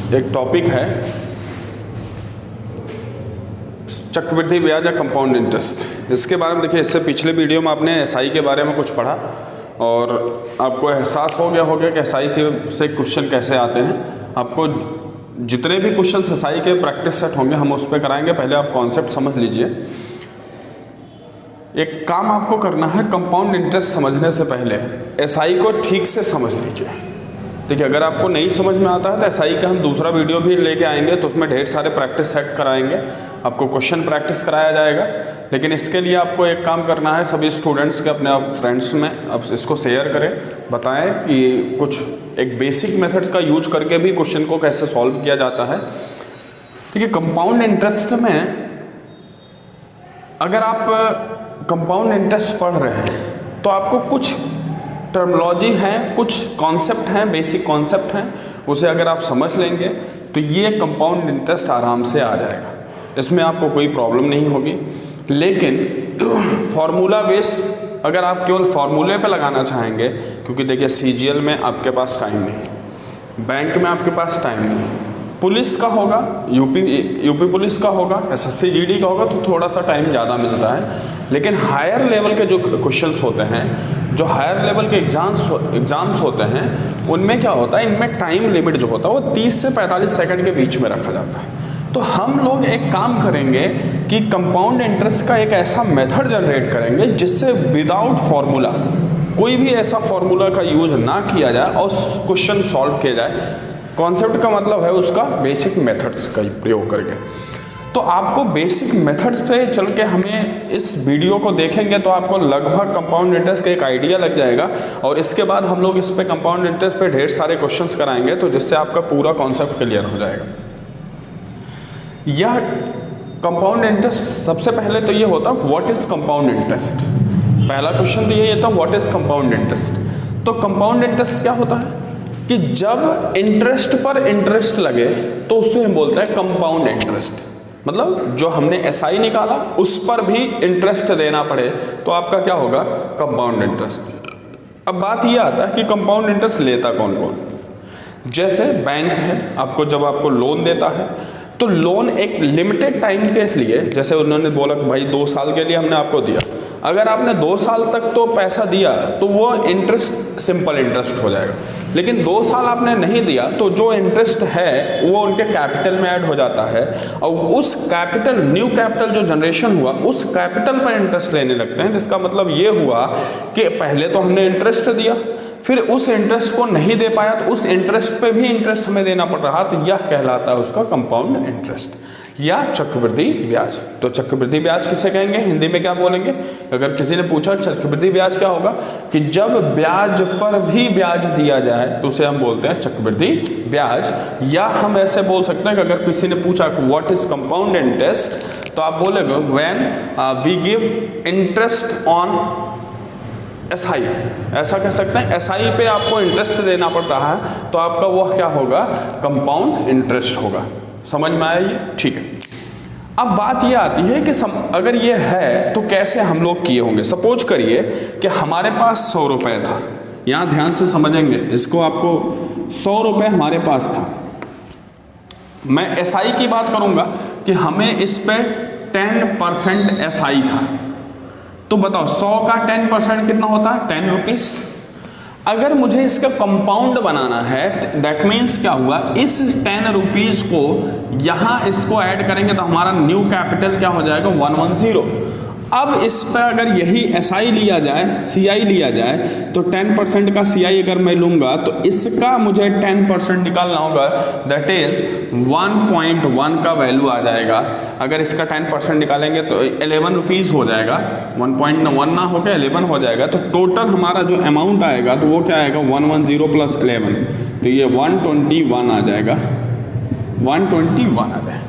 एक टॉपिक है चक्रवृद्धि ब्याज या कंपाउंड इंटरेस्ट। इसके बारे में देखिए, इससे पिछले वीडियो में आपने एसआई के बारे में कुछ पढ़ा और आपको एहसास हो गया कि एसआई के से क्वेश्चन कैसे आते हैं। आपको जितने भी क्वेश्चन एसआई के प्रैक्टिस सेट होंगे हम उस पर कराएंगे। पहले आप कॉन्सेप्ट समझ लीजिए। एक काम आपको करना है, कंपाउंड इंटरेस्ट समझने से पहले एसआई को ठीक से समझ लीजिए। देखिए, अगर आपको नहीं समझ में आता है तो एसआई का हम दूसरा वीडियो भी लेके आएंगे, तो उसमें ढेर सारे प्रैक्टिस सेट कराएंगे, आपको क्वेश्चन प्रैक्टिस कराया जाएगा। लेकिन इसके लिए आपको एक काम करना है, सभी स्टूडेंट्स के अपने आप फ्रेंड्स में अब इसको शेयर करें, बताएं कि कुछ एक बेसिक मेथड्स का यूज करके भी क्वेश्चन को कैसे सॉल्व किया जाता है। देखिए, कंपाउंड इंटरेस्ट में अगर आप कंपाउंड इंटरेस्ट पढ़ रहे हैं तो आपको कुछ टर्मिनोलॉजी हैं, कुछ कॉन्सेप्ट हैं, बेसिक कॉन्सेप्ट हैं, उसे अगर आप समझ लेंगे तो ये कंपाउंड इंटरेस्ट आराम से आ जाएगा, इसमें आपको कोई प्रॉब्लम नहीं होगी। लेकिन फार्मूला बेस अगर आप केवल फार्मूले पे लगाना चाहेंगे, क्योंकि देखिए सीजीएल में आपके पास टाइम नहीं, बैंक में आपके पास टाइम नहीं, पुलिस का होगा, यूपी पुलिस का होगा, एसएससी जीडी का होगा तो थोड़ा सा टाइम ज़्यादा मिलता है। लेकिन हायर लेवल के जो क्वेश्चंस होते हैं, जो हायर लेवल के एग्ज़ाम्स होते हैं, उनमें क्या होता है, इनमें टाइम लिमिट जो होता है वो 30 से 45 सेकंड के बीच में रखा जाता है। तो हम लोग एक काम करेंगे कि कंपाउंड इंटरेस्ट का एक ऐसा मेथड जनरेट करेंगे जिससे विदाउट फार्मूला, कोई भी ऐसा फार्मूला का यूज़ ना किया जाए और क्वेश्चन सॉल्व किया जाए। कॉन्सेप्ट का मतलब है उसका बेसिक मेथड्स का प्रयोग करके। तो आपको बेसिक मेथड्स पे चल के हमें इस वीडियो को देखेंगे तो आपको लगभग कंपाउंड इंटरेस्ट का एक आइडिया लग जाएगा, और इसके बाद हम लोग इस पे कंपाउंड इंटरेस्ट पे ढेर सारे क्वेश्चंस कराएंगे, तो जिससे आपका पूरा कॉन्सेप्ट क्लियर हो जाएगा। यह कंपाउंड इंटरेस्ट, सबसे पहले तो ये होता है व्हाट इज कंपाउंड इंटरेस्ट। पहला क्वेश्चन तो यही था, व्हाट इज कंपाउंड इंटरेस्ट। तो कंपाउंड इंटरेस्ट क्या होता है कि जब इंटरेस्ट पर इंटरेस्ट लगे तो उससे हम बोलते हैं कंपाउंड इंटरेस्ट। मतलब जो हमने एसआई निकाला उस पर भी इंटरेस्ट देना पड़े तो आपका क्या होगा, कंपाउंड इंटरेस्ट। अब बात यह आता है कि कंपाउंड इंटरेस्ट लेता कौन कौन। जैसे बैंक है, आपको जब आपको लोन देता है तो लोन एक लिमिटेड टाइम के लिए, जैसे उन्होंने बोला कि भाई 2 साल के लिए हमने आपको दिया, अगर आपने 2 साल तक तो पैसा दिया तो वो इंटरेस्ट सिंपल इंटरेस्ट हो जाएगा। लेकिन 2 साल आपने नहीं दिया तो जो इंटरेस्ट है वो उनके कैपिटल में ऐड हो जाता है, और उस कैपिटल, न्यू कैपिटल जो जनरेशन हुआ उस कैपिटल पर इंटरेस्ट लेने लगते हैं। जिसका मतलब ये हुआ कि पहले तो हमने इंटरेस्ट दिया, फिर उस इंटरेस्ट को नहीं दे पाया तो उस इंटरेस्ट पे भी इंटरेस्ट हमें देना पड़ रहा, तो यह कहलाता है उसका कंपाउंड इंटरेस्ट या चक्रवृद्धि ब्याज। तो चक्रवृद्धि ब्याज किसे कहेंगे, हिंदी में क्या बोलेंगे। अगर किसी ने पूछा चक्रवृद्धि ब्याज क्या होगा, कि जब ब्याज पर भी ब्याज दिया जाए तो उसे हम बोलते हैं चक्रवृद्धि ब्याज। या हम ऐसे बोल सकते हैं कि अगर किसी ने पूछा व्हाट इज कंपाउंड इंटरेस्ट तो आप बोलेंगे when we give interest on SI, ऐसा कह सकते हैं। एसआई पे आपको इंटरेस्ट देना पड़ रहा है तो आपका वह क्या होगा, कंपाउंड इंटरेस्ट होगा। समझ में आया ये, ठीक है। अब बात ये आती है कि अगर ये है तो कैसे हम लोग किए होंगे। सपोज करिए कि हमारे पास 100 रुपये था, यहाँ ध्यान से समझेंगे इसको, आपको 100 रुपये हमारे पास था। मैं एसआई की बात करूँगा कि हमें इस पे 10% एसआई था, तो बताओ 100 का 10% कितना होता है, 10 रुपीज़। अगर मुझे इसका कंपाउंड बनाना है दैट मीन्स क्या हुआ, इस 10 रुपीज़ को यहाँ इसको ऐड करेंगे तो हमारा न्यू कैपिटल क्या हो जाएगा, 110। अब इस पर अगर यही एसआई लिया जाए, सीआई लिया जाए, तो 10% का सीआई अगर मैं लूँगा तो इसका मुझे 10% निकालना होगा, दैट इज़ 1.1 का वैल्यू आ जाएगा। अगर इसका 10% निकालेंगे तो 11 रुपीज़ हो जाएगा, 1.1 ना होकर 11 हो जाएगा। तो टोटल हमारा जो अमाउंट आएगा तो वो क्या आएगा, 110 + 11, तो ये 121 आ जाएगा, 121 आ जाएगा।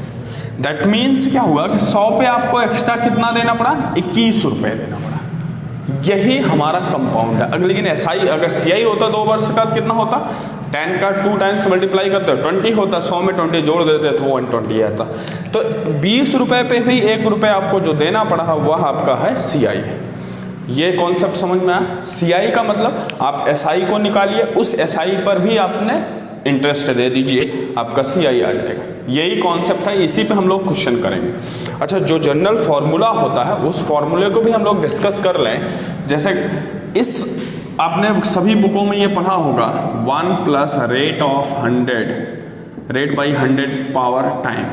दैट मीन्स क्या हुआ कि 100 पे आपको एक्स्ट्रा कितना देना पड़ा, 21 रुपये देना पड़ा। यही हमारा कंपाउंड है। लेकिन एसआई, अगर सीआई होता 2 वर्ष का कितना होता, 10 का 2 टाइम्स मल्टीप्लाई करते हो 20 होता, 100 में 20 जोड़ देते तो 120 आता। तो 20 रुपये पे भी 1 रुपये आपको जो देना पड़ा वह आपका है सीआई। ये कॉन्सेप्ट समझ में आया। सीआई का मतलब आप एसआई को निकालिए, उस एसआई पर भी आपने इंटरेस्ट दे दीजिए, आपका CI आ जाएगा। यही कॉन्सेप्ट है, इसी पे हम लोग क्वेश्चन करेंगे। अच्छा, जो जनरल फॉर्मूला होता है उस फॉर्मूले को भी हम लोग डिस्कस कर लें। जैसे इस आपने सभी बुकों में ये पढ़ा होगा 1 plus rate of 100, rate by 100 power time,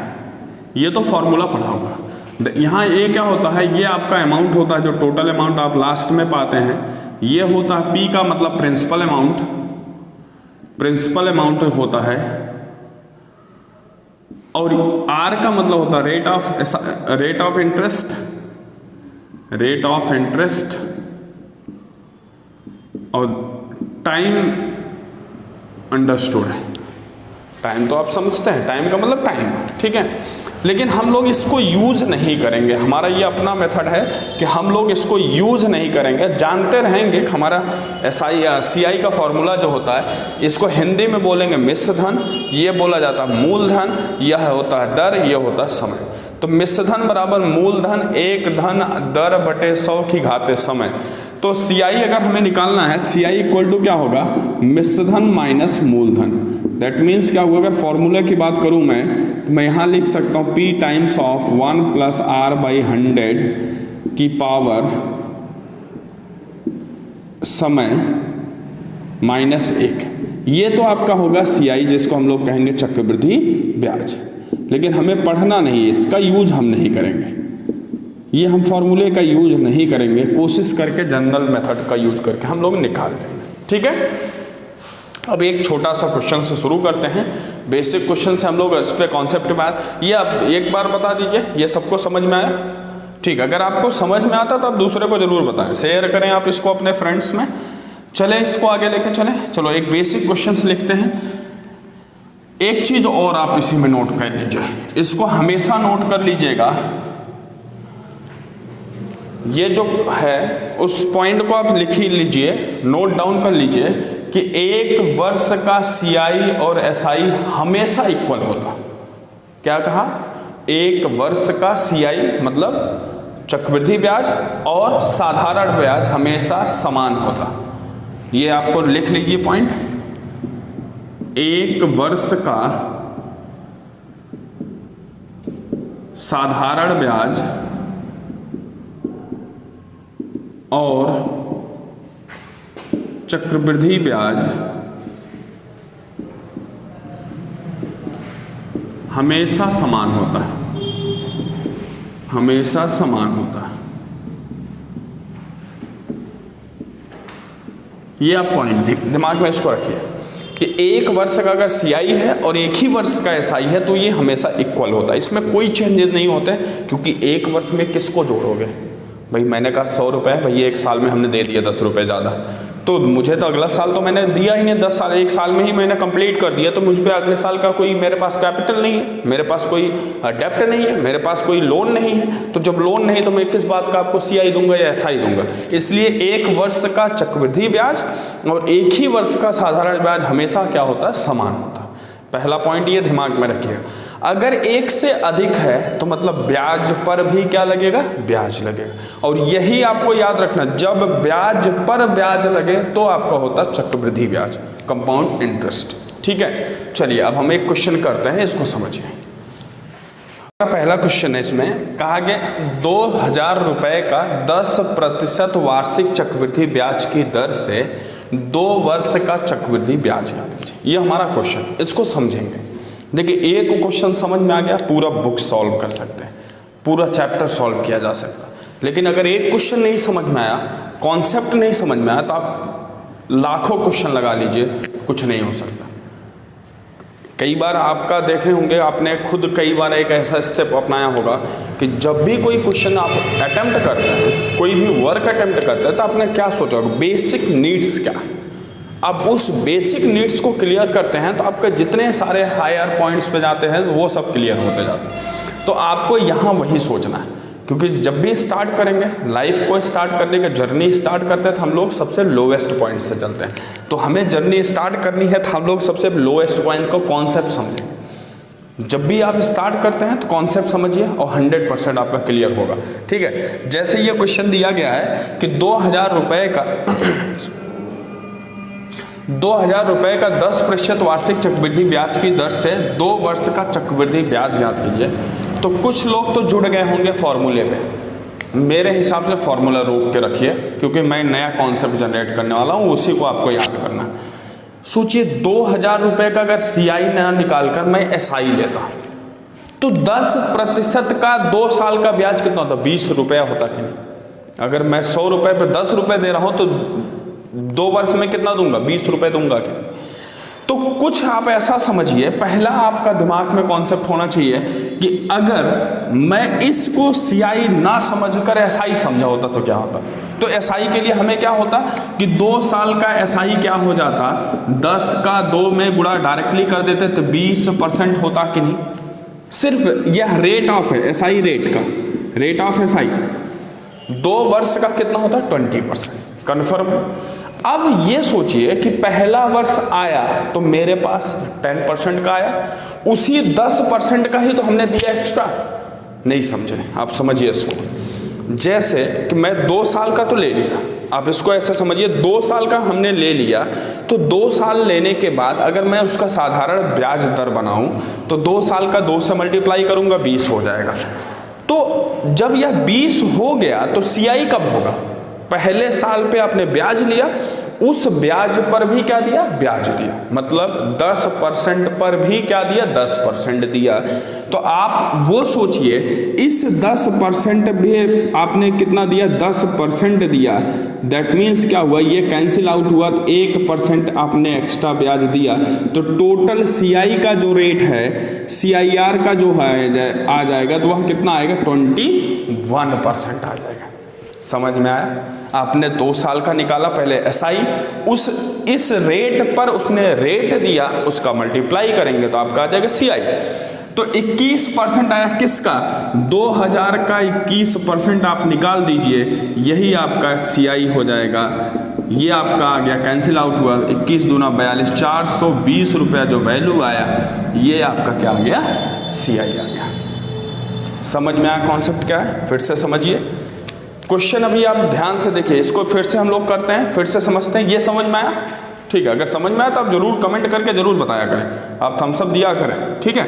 ये तो फॉर्मूला पढ़ा होगा। यहाँ ये क्या होता है, ये आपका अमाउंट होता है, जो टोटल अमाउंट आप लास्ट में पाते हैं, ये होता है P का मतलब प्रिंसिपल अमाउंट, प्रिंसिपल अमाउंट होता है, और R का मतलब होता है rate of interest, rate of interest, और टाइम अंडरस्टूड है। टाइम तो आप समझते हैं, टाइम का मतलब टाइम, ठीक है। लेकिन हम लोग इसको यूज नहीं करेंगे, हमारा ये अपना मेथड है कि हम लोग इसको यूज नहीं करेंगे, जानते रहेंगे। हमारा CI का फॉर्मूला जो होता है, इसको हिंदी में बोलेंगे मिश्र धन, ये बोला जाता है मूलधन, यह होता है दर, ये होता है समय। तो मिश्र धन बराबर मूलधन 1 धन दर बटे 100 की घाते समय। तो CI अगर हमें निकालना है, CI इक्वल टू क्या होगा, मिश्र धन माइनस मूलधन। दैट मीन्स क्या होगा, अगर फॉर्मूले की बात करूं मैं, तो मैं यहाँ लिख सकता हूँ P times of 1 plus R by 100 की पावर समय माइनस 1। ये तो आपका होगा CI, जिसको हम लोग कहेंगे चक्रवृद्धि ब्याज। लेकिन हमें पढ़ना नहीं, इसका यूज हम नहीं करेंगे, ये हम फॉर्मूले का यूज नहीं करेंगे, कोशिश करके जनरल मेथड का यूज करके हम लोग निकाल लेंगे, ठीक है। अब एक छोटा सा क्वेश्चन से शुरू करते हैं, बेसिक क्वेश्चन से हम लोग इस पे कॉन्सेप्ट बात, ये आप एक बार बता दीजिए, ये सबको समझ में आया, ठीक। अगर आपको समझ में आता तो आप दूसरे को जरूर बताएं, शेयर करें आप इसको अपने फ्रेंड्स में। चले इसको आगे लेके चले, चलो एक बेसिक क्वेश्चन लिखते हैं। एक चीज और आप इसी में नोट कर लीजिए, इसको हमेशा नोट कर लीजिएगा, ये जो है उस पॉइंट को आप लिख ही लीजिए, नोट डाउन कर लीजिए कि एक वर्ष का CI और SI हमेशा इक्वल होता। क्या कहा, एक वर्ष का CI मतलब चक्रवृद्धि ब्याज और साधारण ब्याज हमेशा समान होता। ये आपको लिख लीजिए पॉइंट, एक वर्ष का साधारण ब्याज और चक्रवृद्धि ब्याज हमेशा समान होता है, हमेशा समान होता है। ये आप पॉइंट दिमाग में इसको रखिए कि एक वर्ष का अगर CI है और एक ही वर्ष का SI है तो ये हमेशा इक्वल होता है, इसमें कोई चेंजेस नहीं होते। क्योंकि एक वर्ष में किसको जोड़ोगे भाई, मैंने कहा 100 रुपये, भाई एक साल में हमने दे दिया 10 रुपये ज़्यादा, तो मुझे तो अगला साल तो मैंने दिया ही नहीं, 10 साल एक साल में ही मैंने कंप्लीट कर दिया, तो मुझ पे अगले साल का कोई मेरे पास कैपिटल नहीं है, मेरे पास कोई डेप्ट नहीं है, मेरे पास कोई लोन नहीं है। तो जब लोन नहीं तो मैं किस बात का आपको CI दूंगा या SI दूंगा। इसलिए एक वर्ष का चक्रवृद्धि ब्याज और एक ही वर्ष का साधारण ब्याज हमेशा क्या होता है, समान होता है। पहला पॉइंट ये दिमाग में रखिएगा। अगर एक से अधिक है तो मतलब ब्याज पर भी क्या लगेगा, ब्याज लगेगा। और यही आपको याद रखना, जब ब्याज पर ब्याज लगे तो आपका होता चक्रवृद्धि ब्याज, कंपाउंड इंटरेस्ट, ठीक है। चलिए अब हम एक क्वेश्चन करते हैं, इसको समझिए। पहला क्वेश्चन है, इसमें कहा गया 2000 रुपए का 10% वार्षिक चक्रवृद्धि ब्याज की दर से 2 वर्ष का चक्रवृद्धि ब्याज याद कीजिए। ये हमारा क्वेश्चन, इसको समझेंगे। देखिए एक क्वेश्चन समझ में आ गया, पूरा बुक सॉल्व कर सकते हैं, पूरा चैप्टर सॉल्व किया जा सकता है। लेकिन अगर एक क्वेश्चन नहीं समझ में आया, कॉन्सेप्ट नहीं समझ में आया, तो आप लाखों क्वेश्चन लगा लीजिए, कुछ नहीं हो सकता। कई बार आपका देखे होंगे, आपने खुद कई बार एक ऐसा स्टेप अपनाया होगा कि जब भी कोई क्वेश्चन आप अटेम्प्ट करते हैं, कोई भी वर्क अटेम्प्ट करते हैं, तो आपने क्या सोचा होगा, बेसिक नीड्स क्या। अब उस बेसिक नीड्स को क्लियर करते हैं तो आपके जितने सारे हायर पॉइंट्स पे जाते हैं वो सब क्लियर होते जाते हैं। तो आपको यहाँ वही सोचना है, क्योंकि जब भी स्टार्ट करेंगे लाइफ को, स्टार्ट करने का जर्नी स्टार्ट करते हैं तो हम लोग सबसे लोवेस्ट पॉइंट से चलते हैं। तो हमें जर्नी स्टार्ट करनी है तो हम लोग सबसे लोवेस्ट पॉइंट को कॉन्सेप्ट समझें। जब भी आप स्टार्ट करते हैं तो कॉन्सेप्ट समझिए और 100% आपका क्लियर होगा, ठीक है। जैसे ये क्वेश्चन दिया गया है कि 2000 रुपये का 2000 रुपये का 10% वार्षिक चक्रवृद्धि ब्याज की दर से 2 वर्ष का चक्रवृद्धि ब्याज ज्ञात कीजिए। तो कुछ लोग तो जुड़ गए होंगे फॉर्मूले पे, मेरे हिसाब से फॉर्मूला रोक के रखिए क्योंकि मैं नया कॉन्सेप्ट जनरेट करने वाला हूँ, उसी को आपको याद करना। सोचिए 2000 रुपये का अगर CI ना निकाल कर मैं SI लेता तो 10% का 2 साल का ब्याज कितना होता? 20 रुपया होता कि नहीं? अगर मैं 100 रुपये पे 10 रुपये दे रहा हूँ तो 2 वर्ष में कितना दूंगा? 20 रुपये दूंगा कि नहीं? तो कुछ आप ऐसा समझिए, पहला आपका दिमाग में कॉन्सेप्ट होना चाहिए कि अगर मैं इसको CI ना समझकर SI समझा होता तो क्या होता। तो SI के लिए हमें क्या होता कि 2 साल का SI क्या हो जाता, 10 का 2 में गुणा डायरेक्टली कर देते तो 20% होता कि नहीं। सिर्फ यह रेट ऑफ है SI, रेट का रेट ऑफ SI 2 वर्ष का कितना होता है? 20%। कन्फर्म है। अब ये सोचिए कि पहला वर्ष आया तो मेरे पास 10% का आया, उसी 10% का ही तो हमने दिया एक्स्ट्रा। नहीं समझे आप? समझिए इसको, जैसे कि मैं 2 साल का तो ले लिया, आप इसको ऐसे समझिए 2 साल का हमने ले लिया तो 2 साल लेने के बाद अगर मैं उसका साधारण ब्याज दर बनाऊं तो 2 साल का 2 से मल्टीप्लाई करूंगा 20 हो जाएगा। तो जब यह 20 हो गया तो CI कब होगा? पहले साल पे आपने ब्याज लिया, उस ब्याज पर भी क्या दिया? ब्याज दिया। मतलब 10% पर भी क्या दिया? 10% दिया। तो आप वो सोचिए इस 10% भी आपने कितना दिया? 10% दिया। दैट मीन्स क्या हुआ? ये कैंसिल आउट हुआ तो 1% आपने एक्स्ट्रा ब्याज दिया। तो टोटल CI का जो रेट है, CIR का जो है आ जाएगा तो वह कितना आएगा? 21% आ जाएगा। समझ में आया? आपने 2 साल का निकाला पहले SI, इस रेट पर उसने रेट दिया, उसका मल्टीप्लाई करेंगे तो आपका आ जाएगा CI। तो 21% आया किसका? 2000 का 21% आप निकाल दीजिए, यही आपका CI हो जाएगा। ये आपका आ गया, कैंसिल आउट हुआ, 21 दूना 42, 420 रुपया जो वैल्यू आया, ये आपका क्या आ गया? CI आ गया। समझ में आया कॉन्सेप्ट क्या है? फिर से समझिए क्वेश्चन, अभी आप ध्यान से देखिए, इसको फिर से हम लोग करते हैं, फिर से समझते हैं। ये समझ में आया? ठीक है, अगर समझ में आया तो आप जरूर कमेंट करके जरूर बताया करें, आप थम्स अप दिया करें, ठीक है,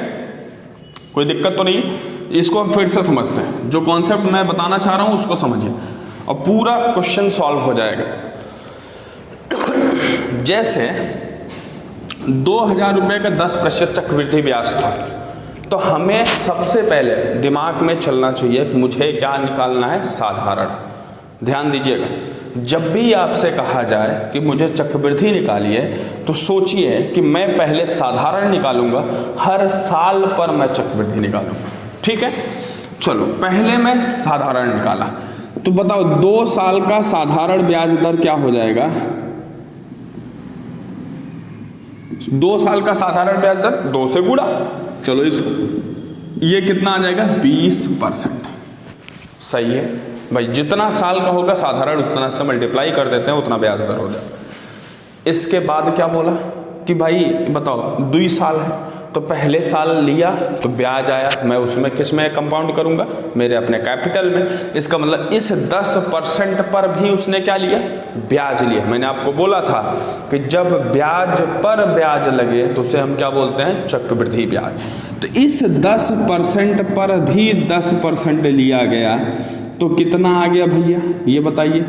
कोई दिक्कत तो नहीं। इसको हम फिर से समझते हैं, जो कॉन्सेप्ट मैं बताना चाह रहा हूं उसको समझिए और पूरा क्वेश्चन सॉल्व हो जाएगा। जैसे 2000 रुपये का 10% चक्रवृद्धि ब्याज था, तो हमें सबसे पहले दिमाग में चलना चाहिए कि मुझे क्या निकालना है? साधारण। ध्यान दीजिएगा, जब भी आपसे कहा जाए कि मुझे चक्रवृद्धि निकालिए तो सोचिए कि मैं पहले साधारण निकालूंगा, हर साल पर मैं चक्रवृद्धि निकालूंगा। ठीक है, चलो पहले मैं साधारण निकाला, तो बताओ 2 साल का साधारण ब्याज दर क्या हो जाएगा? 2 साल का साधारण ब्याज दर 2 से गुणा, चलो इसको, ये कितना आ जाएगा? 20%। सही है भाई, जितना साल का होगा साधारण उतना से मल्टीप्लाई कर देते हैं, उतना ब्याज दर हो जाता है। इसके बाद क्या बोला कि भाई बताओ 2 साल है, तो पहले साल लिया तो ब्याज आया, मैं उसमें किस में कंपाउंड करूंगा? मेरे अपने कैपिटल में। इसका मतलब इस 10% पर भी उसने क्या लिया? ब्याज लिया। मैंने आपको बोला था कि जब ब्याज पर ब्याज लगे तो उसे हम क्या बोलते हैं? चक्रवृद्धि ब्याज। तो इस 10% पर भी 10% लिया गया तो कितना आ गया भैया? ये बताइए।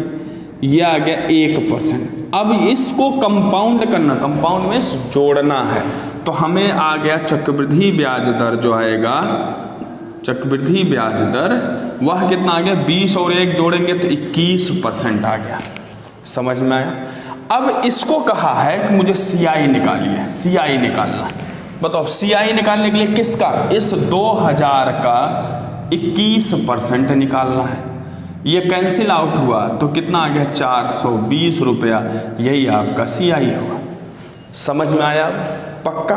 ये आ गया 1%। अब इसको कंपाउंड करना, कंपाउंड में जोड़ना है, तो हमें आ गया चक्रवृद्धि ब्याज दर जो आएगा, चक्रवृद्धि ब्याज दर वह कितना आ गया? 20 और 1 जोड़ेंगे तो 21% आ गया। समझ में आया? अब इसको कहा है कि मुझे CI निकालिए, CI निकालना। बताओ CI निकालने के लिए किसका? इस 2000 का 21% निकालना है। ये कैंसिल आउट हुआ तो कितना आ गया? 420 रुपया, यही आपका CI हुआ। समझ में आया? पक्का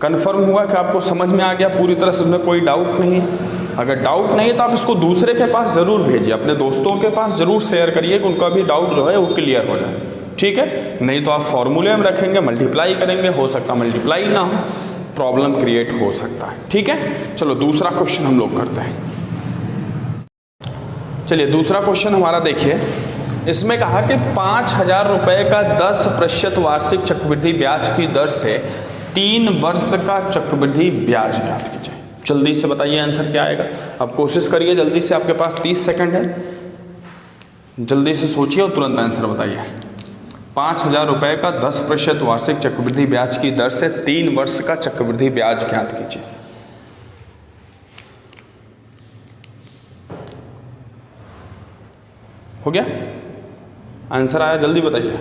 कंफर्म हुआ कि आपको समझ में आ गया पूरी तरह से, इसमें कोई डाउट नहीं है? अगर डाउट नहीं है तो आप इसको दूसरे के पास जरूर भेजिए, अपने दोस्तों के पास जरूर शेयर करिए कि उनका भी डाउट जो है वो क्लियर हो जाए। ठीक है, नहीं तो आप फॉर्मूले में रखेंगे, मल्टीप्लाई करेंगे, हो सकता है मल्टीप्लाई ना हो, प्रॉब्लम क्रिएट हो सकता है। ठीक है, चलो दूसरा क्वेश्चन हम लोग करते हैं। चलिए दूसरा क्वेश्चन हमारा देखिए, इसमें कहा कि 5,000 रुपये का 10% वार्षिक चक्रवृद्धि ब्याज की दर से 3 वर्ष का चक्रवृद्धि ब्याज ज्ञात कीजिए। जल्दी से बताइए आंसर क्या आएगा। अब कोशिश करिए जल्दी से, आपके पास 30 सेकंड है, जल्दी से सोचिए और तुरंत आंसर बताइए। 5,000 रुपये का 10% वार्षिक चक्रवृद्धि ब्याज की दर से 3 वर्ष का चक्रवृद्धि ब्याज ज्ञात कीजिए। हो गया? आंसर आया? जल्दी बताइए,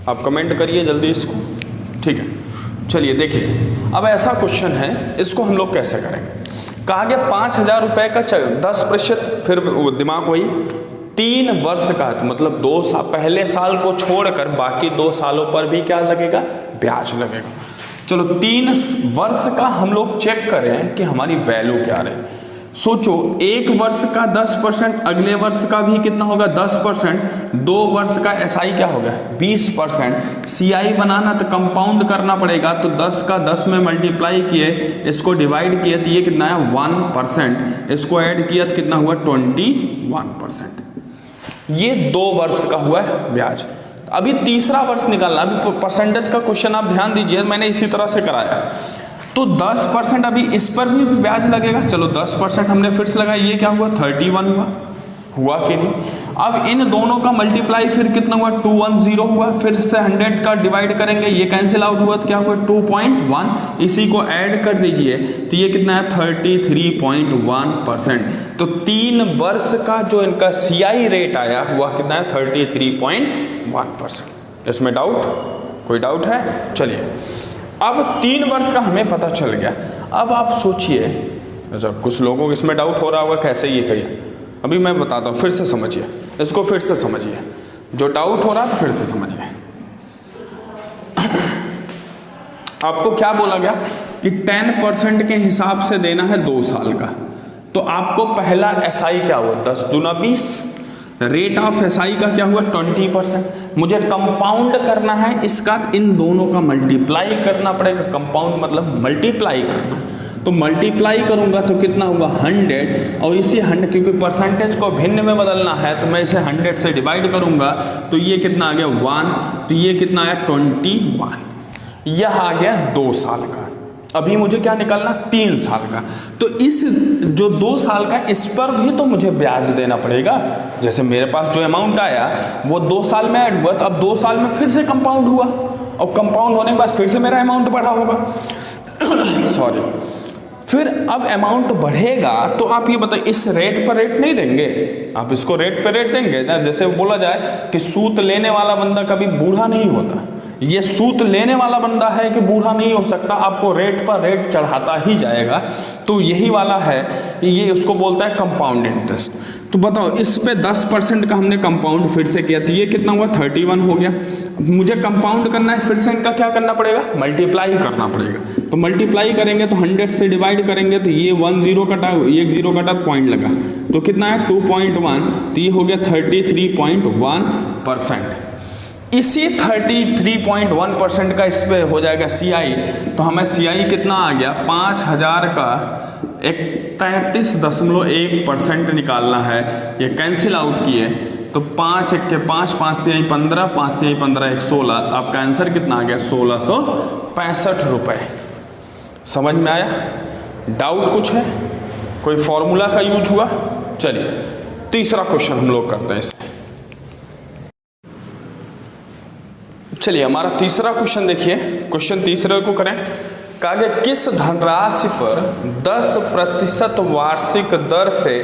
आप कमेंट करिए जल्दी इसको। ठीक है, चलिए देखिए, अब ऐसा क्वेश्चन है, इसको हम लोग कैसे करेंगे। कहा गया 5,000 रुपये का 10%, फिर दिमाग वही 3 वर्ष का, तो मतलब 2 साल, पहले साल को छोड़कर बाकी 2 सालों पर भी क्या लगेगा, ब्याज लगेगा। चलो 3 वर्ष का हम लोग चेक करें कि हमारी वैल्यू क्या रहे। सोचो, 1 वर्ष का 10%, अगले वर्ष का भी कितना होगा 10%, 2 वर्ष का एसआई क्या होगा 20%, सीआई बनाना तो कंपाउंड करना पड़ेगा, तो 10 का 10 में मल्टीप्लाई किए, इसको डिवाइड किए तो ये कितना है 1%, इसको ऐड किया तो कितना हुआ 21%। ये 2 वर्ष का हुआ है ब्याज। अभी तीसरा वर्ष निकालना, अभी परसेंटेज का क्वेश्चन आप ध्यान दीजिए, मैंने इसी तरह से कराया। तो 10% अभी इस पर भी ब्याज लगेगा। चलो 10% हमने फिर से लगाया, ये क्या हुआ 31 हुआ कि नहीं। अब इन दोनों का मल्टीप्लाई फिर कितना हुआ 210 हुआ, फिर से 100 का डिवाइड करेंगे, ये कैंसिल आउट हुआ तो क्या हुआ 2.1, इसी को ऐड कर दीजिए तो ये कितना है 33.1%। तो 3 वर्ष का जो इनका सीआई रेट आया हुआ कितना है 33.1%। इसमें डाउट, कोई डाउट है? चलिए, अब 3 वर्ष का हमें पता चल गया। अब आप सोचिए, अच्छा कुछ लोगों को इसमें डाउट हो रहा होगा कैसे ये करिए, अभी मैं बताता हूँ, फिर से समझिए इसको, फिर से समझिए, जो डाउट हो रहा तो फिर से समझिए। आपको क्या बोला गया कि 10% के हिसाब से देना है 2 साल का, तो आपको पहला एसआई क्या हुआ 10 दूना 20, रेट ऑफ एसआई का क्या हुआ 20%। मुझे कंपाउंड करना है इसका, इन दोनों का मल्टीप्लाई करना पड़ेगा। कंपाउंड मतलब मल्टीप्लाई करना, तो मल्टीप्लाई करूंगा तो कितना हुआ 100, और इसी 100 क्योंकि परसेंटेज को भिन्न में बदलना है तो मैं इसे 100 से डिवाइड करूंगा तो ये कितना आ गया 1, तो ये कितना आया 21, यह आ गया 2 साल का। अभी मुझे क्या निकालना 3 साल का, तो इस जो 2 साल का इस पर भी तो मुझे ब्याज देना पड़ेगा। जैसे मेरे पास जो अमाउंट आया वो 2 साल में ऐड हुआ, तो अब 2 साल में फिर से कंपाउंड हुआ, और कंपाउंड होने के बाद फिर से मेरा अमाउंट बढ़ा होगा सॉरी, फिर अब अमाउंट बढ़ेगा तो आप ये बताइए इस रेट पर रेट नहीं देंगे, आप इसको रेट पर रेट देंगे। जैसे बोला जाए कि सूत लेने वाला बंदा कभी बूढ़ा नहीं होता, ये सूत लेने वाला बंदा है कि बूढ़ा नहीं हो सकता, आपको रेट पर रेट चढ़ाता ही जाएगा। तो यही वाला है, ये उसको बोलता है कंपाउंड इंटरेस्ट। तो बताओ इस पे 10% का हमने कंपाउंड फिर से किया, तो ये कितना हुआ 31 हो गया। मुझे कंपाउंड करना है, फिर से इनका क्या करना पड़ेगा मल्टीप्लाई करना पड़ेगा। तो मल्टीप्लाई करेंगे तो 100 से डिवाइड करेंगे तो ये 1 0 कटा, 1 0 कटा, पॉइंट लगा तो कितना है 2.1, तो ये हो गया 33.1%। इसी 33.1% का इस पे हो जाएगा सीआई, तो हमें सीआई कितना आ गया 5,000 का 33.1% निकालना है। ये कैंसिल आउट किए तो 5 1 के 5, 5 3 15, 5 3 15 1 16, तो आपका आंसर कितना आ गया 1665 रुपये। समझ में आया? डाउट कुछ है? कोई फॉर्मूला का यूज हुआ? चलिए तीसरा क्वेश्चन हम लोग करते हैं इसमें। चलिए हमारा तीसरा क्वेश्चन देखिए, क्वेश्चन तीसरे को करें। कहा गया किस धनराशि पर 10% वार्षिक दर से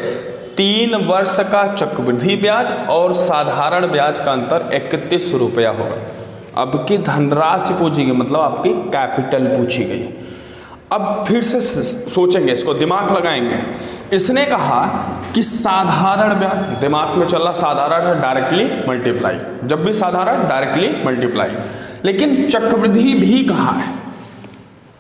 3 वर्ष का चक्रवृद्धि ब्याज और साधारण ब्याज का अंतर 31 रुपया होगा। अब की धनराशि पूछी गई, मतलब आपकी कैपिटल पूछी गई। अब फिर से सोचेंगे, इसको दिमाग लगाएंगे। इसने कहा कि साधारण ब्याज, दिमाग में चला साधारण है डायरेक्टली मल्टीप्लाई, जब भी साधारण डायरेक्टली मल्टीप्लाई, लेकिन चक्रवृद्धि भी कहा है,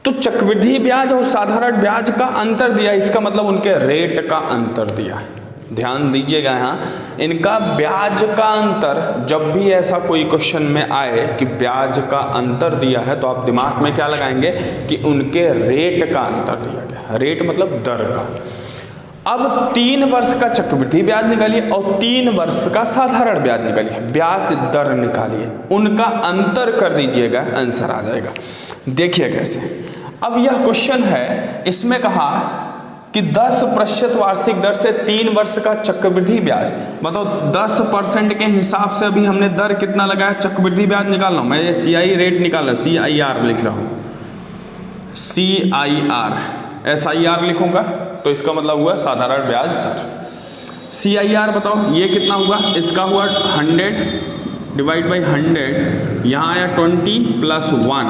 तो चक्रवृद्धि ब्याज और साधारण ब्याज का अंतर दिया, इसका मतलब उनके रेट का अंतर दिया है। ध्यान दीजिएगा यहाँ, इनका ब्याज का अंतर, जब भी ऐसा कोई क्वेश्चन में आए कि ब्याज का अंतर दिया है तो आप दिमाग में क्या लगाएंगे कि उनके रेट का अंतर दिया गया। रेट मतलब दर का। अब 3 वर्ष का चक्रवृद्धि ब्याज निकालिए और 3 वर्ष का साधारण ब्याज निकालिए, ब्याज दर निकालिए, उनका अंतर कर दीजिएगा, आंसर आ जाएगा। देखिए कैसे। अब यह क्वेश्चन है, इसमें कहा कि 10% वार्षिक दर से 3 वर्ष का चक्रवृद्धि ब्याज, मतलब 10% के हिसाब से अभी हमने दर कितना लगाया, चक्रवृद्धि ब्याज निकाल रहा हूं मैं, ये CI रेट निकाल रहा हूं, CIR लिख रहा हूं, CIR, SIR लिखूंगा तो इसका मतलब हुआ साधारण ब्याज दर। CIR बताओ ये कितना हुआ, इसका हुआ 100 डिवाइड बाई 100, यहाँ आया 20 + 1,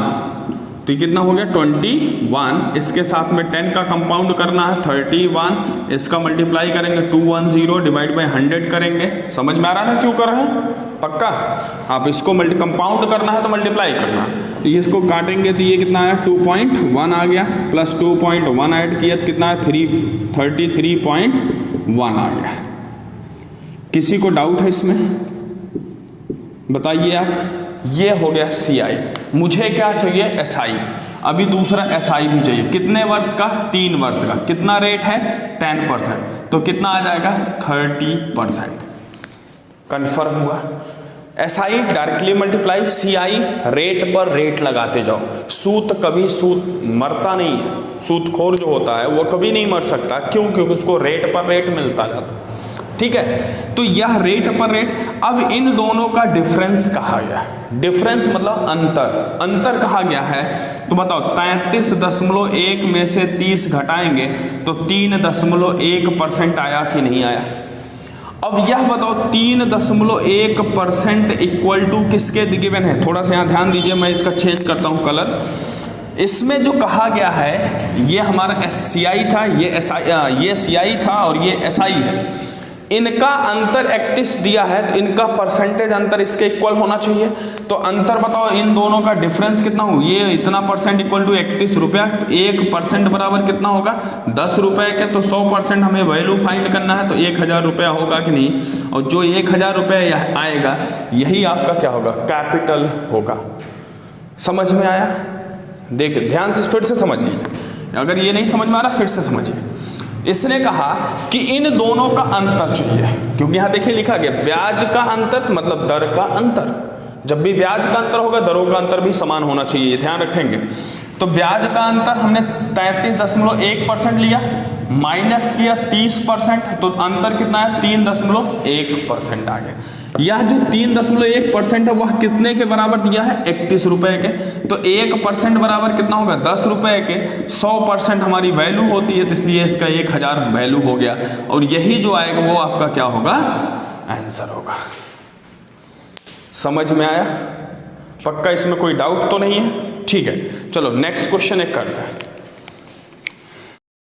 तो ये कितना हो गया 21। इसके साथ में 10 का कंपाउंड करना है 31, इसका मल्टीप्लाई करेंगे 210 डिवाइड बाई 100 करेंगे। समझ में आ रहा है ना क्यों कर रहे हैं, पक्का। आप इसको कंपाउंड करना है तो मल्टीप्लाई करना, तो ये इसको काटेंगे तो ये कितना आया 2.1 आ गया, प्लस 2.1 ऐड किया तो कितना है 33.1 आ गया। किसी को डाउट है इसमें, बताइए आप। ये हो गया CI। मुझे क्या चाहिए, SI। अभी दूसरा SI भी चाहिए, कितने वर्ष का, 3 वर्ष का। कितना रेट है 10%, तो कितना आ जाएगा 30%। कंफर्म हुआ। SI directly multiply, CI rate पर रेट लगाते जाओ। सूत कभी सूत मरता नहीं है, सूतखोर जो होता है वो कभी नहीं मर सकता, क्यों, क्योंकि उसको रेट पर रेट मिलता जाता है। ठीक है, तो यह रेट पर रेट। अब इन दोनों का डिफरेंस कहा गया, डिफरेंस मतलब अंतर, अंतर कहा गया है। तो बताओ 33.1 में से 30 घटाएंगे तो 3.1% आया कि नहीं आया। अब यह बताओ 3.1% इक्वल टू किसके गिवन है, थोड़ा सा यहाँ ध्यान दीजिए, मैं इसका चेंज करता हूँ कलर। इसमें जो कहा गया है ये हमारा CI था, ये CI था और ये SI है। इनका अंतर 31 दिया है तो इनका परसेंटेज अंतर इसके इक्वल होना चाहिए। तो अंतर बताओ इन दोनों का डिफरेंस कितना हो, ये इतना परसेंट इक्वल टू 31 रुपया, तो 1% बराबर कितना होगा 10 रुपये के। तो 100% हमें वैल्यू फाइंड करना है, तो 1000 रुपया होगा कि नहीं, और जो 1000 रुपये आएगा यही आपका क्या होगा, कैपिटल होगा। समझ में आया, देख ध्यान से फिर से समझ लीजिए, अगर ये नहीं समझ में आ रहा फिर से समझिए। इसने कहा कि इन दोनों का अंतर चाहिए, क्योंकि यहां देखिए लिखा गया ब्याज का अंतर मतलब दर का अंतर। जब भी ब्याज का अंतर होगा दरों का अंतर भी समान होना चाहिए, ध्यान रखेंगे। तो ब्याज का अंतर हमने 33.1% लिया, माइनस किया 30%, तो अंतर कितना है 3.1% आ गया। यह जो 3.1% है वह कितने के बराबर दिया है 31 रुपए के। तो 1% बराबर कितना होगा 10 रुपए के। 100% हमारी वैल्यू होती है, तो इसलिए इसका 1000 वैल्यू हो गया, और यही जो आएगा वो आपका क्या होगा, आंसर होगा। समझ में आया, पक्का, इसमें कोई डाउट तो नहीं है। ठीक है, चलो नेक्स्ट क्वेश्चन एक करते हैं।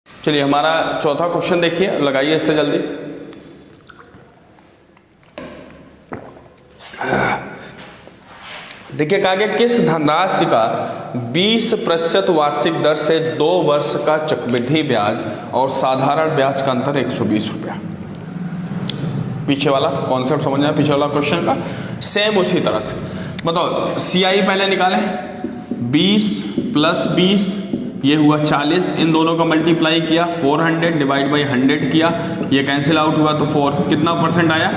चलिए हमारा चौथा क्वेश्चन देखिए, लगाइए इससे जल्दी। देखिए कहा गया किस धनराशि का 20% वार्षिक दर से 2 वर्ष का चक्रवृद्धि ब्याज और साधारण ब्याज का अंतर 120 रुपया। पीछे वाला कॉन्सेप्ट समझ में आया, पीछे वाला क्वेश्चन का सेम उसी तरह से। बताओ CI पहले निकालें, 20 + 20 ये हुआ 40, इन दोनों का मल्टीप्लाई किया 400 डिवाइड बाई 100 किया, ये कैंसिल आउट हुआ तो 4 कितना परसेंट आया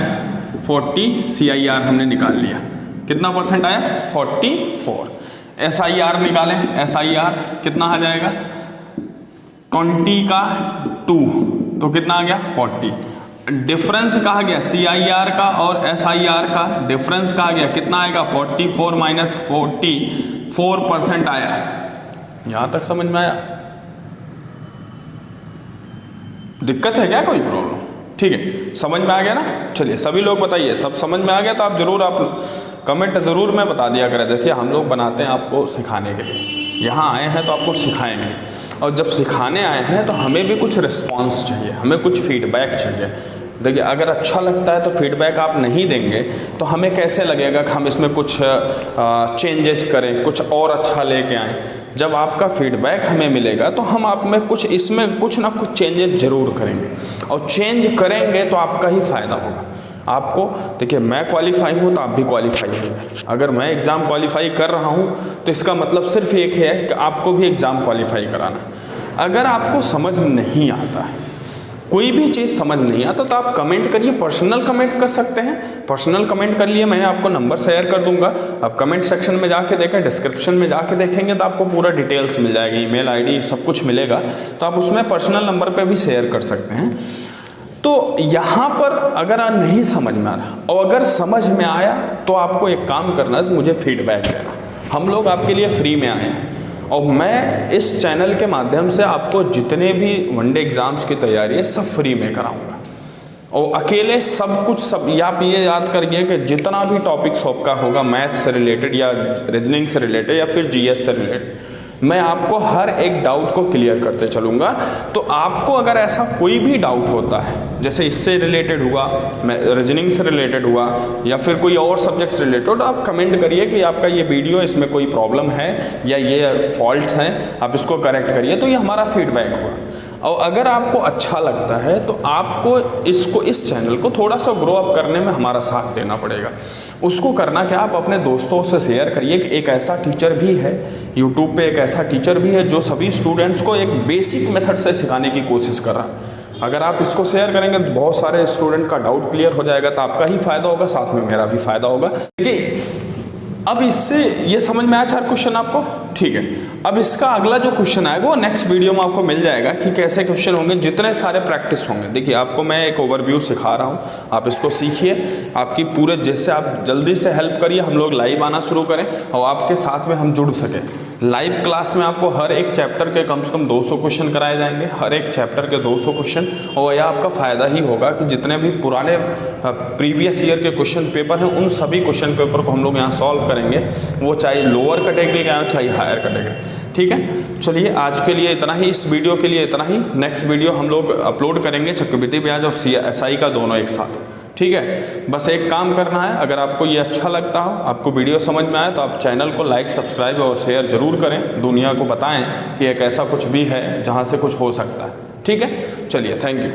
40। CIR हमने निकाल लिया, कितना परसेंट आया 44। SIR निकालें, SIR कितना आ जाएगा 20 का 2, तो कितना आ गया 40। डिफरेंस कहा गया CIR का और SIR का डिफरेंस कहा गया कितना आएगा 44 माइनस 44% आया। यहां तक समझ में आया, दिक्कत है क्या, कोई प्रॉब्लम? ठीक है, समझ में आ गया ना। चलिए सभी लोग बताइए, सब समझ में आ गया तो आप जरूर आप कमेंट ज़रूर में बता दिया करें। देखिए हम लोग बनाते हैं आपको सिखाने के लिए, यहाँ आए हैं तो आपको सिखाएंगे, और जब सिखाने आए हैं तो हमें भी कुछ रिस्पॉन्स चाहिए, हमें कुछ फीडबैक चाहिए। देखिए अगर अच्छा लगता है तो फीडबैक आप नहीं देंगे तो हमें कैसे लगेगा कि हम इसमें कुछ चेंजेज करें, कुछ और अच्छा लेके आएँ। जब आपका फीडबैक हमें मिलेगा तो हम आप में कुछ इसमें कुछ ना कुछ चेंजेस ज़रूर करेंगे, और चेंज करेंगे तो आपका ही फ़ायदा होगा। आपको देखिए मैं क्वालिफाई हूँ तो आप भी क्वालिफाई होंगे। अगर मैं एग्ज़ाम क्वालिफाई कर रहा हूँ तो इसका मतलब सिर्फ एक है कि आपको भी एग्ज़ाम क्वालिफाई कराना। अगर आपको समझ नहीं आता है कोई भी चीज़ समझ नहीं आता तो आप कमेंट करिए, पर्सनल कमेंट कर सकते हैं, पर्सनल कमेंट कर लिए, मैं आपको नंबर शेयर कर दूंगा, आप कमेंट सेक्शन में जाके देखें, डिस्क्रिप्शन में जाके देखेंगे तो आपको पूरा डिटेल्स मिल जाएगी, ईमेल आईडी सब कुछ मिलेगा, तो आप उसमें पर्सनल नंबर पे भी शेयर कर सकते हैं। तो यहाँ पर अगर आप नहीं समझ में आ रहा और अगर समझ में आया तो आपको एक काम करना है, मुझे फीडबैक देना। हम लोग आपके लिए फ्री में आए हैं और मैं इस चैनल के माध्यम से आपको जितने भी वनडे एग्ज़ाम्स की तैयारी है सब फ्री में कराऊंगा और अकेले सब कुछ, सब आप ये याद करिए कि जितना भी टॉपिक्स आपका होगा मैथ से रिलेटेड या रीजनिंग से रिलेटेड या फिर जीएस से रिलेटेड, मैं आपको हर एक डाउट को क्लियर करते चलूँगा। तो आपको अगर ऐसा कोई भी डाउट होता है, जैसे इससे रिलेटेड हुआ, रीजनिंग से रिलेटेड हुआ या फिर कोई और सब्जेक्ट से रिलेटेड, तो आप कमेंट करिए कि आपका ये वीडियो इसमें कोई प्रॉब्लम है या ये फॉल्ट्स हैं, आप इसको करेक्ट करिए। तो ये हमारा फीडबैक हुआ। और अगर आपको अच्छा लगता है तो आपको इस चैनल को थोड़ा सा ग्रो अप करने में हमारा साथ देना पड़ेगा। उसको करना क्या, आप अपने दोस्तों से शेयर करिए कि एक ऐसा टीचर भी है, यूट्यूब पे एक ऐसा टीचर भी है जो सभी स्टूडेंट्स को एक बेसिक मेथड से सिखाने की कोशिश कर रहा है। अगर आप इसको शेयर करेंगे तो बहुत सारे स्टूडेंट का डाउट क्लियर हो जाएगा, तो आपका ही फायदा होगा, साथ में मेरा भी फायदा होगा। देखिए अब इससे ये समझ में आया 4 क्वेश्चन आपको, ठीक है। अब इसका अगला जो क्वेश्चन आएगा वो नेक्स्ट वीडियो में आपको मिल जाएगा कि कैसे क्वेश्चन होंगे, जितने सारे प्रैक्टिस होंगे। देखिए आपको मैं एक ओवरव्यू सिखा रहा हूँ, आप इसको सीखिए, आपकी पूरे जिससे आप जल्दी से हेल्प करिए, हम लोग लाइव आना शुरू करें और आपके साथ में हम जुड़ सकें। लाइव क्लास में आपको हर एक चैप्टर के कम से कम 200 क्वेश्चन कराए जाएंगे, हर एक चैप्टर के 200 क्वेश्चन, और यह आपका फ़ायदा ही होगा कि जितने भी पुराने प्रीवियस ईयर के क्वेश्चन पेपर हैं उन सभी क्वेश्चन पेपर को हम लोग यहाँ सॉल्व करेंगे, वो चाहे लोअर कैटेगरी का चाहे हायर कैटेगरी। ठीक है, चलिए आज के लिए इतना ही, इस वीडियो के लिए इतना ही। नेक्स्ट वीडियो हम लोग अपलोड करेंगे चक्रवृद्धि ब्याज और SI का दोनों एक साथ, ठीक है। बस एक काम करना है, अगर आपको ये अच्छा लगता हो, आपको वीडियो समझ में आए तो आप चैनल को लाइक, सब्सक्राइब और शेयर जरूर करें, दुनिया को बताएं कि एक ऐसा कुछ भी है जहाँ से कुछ हो सकता है। ठीक है, चलिए, थैंक यू।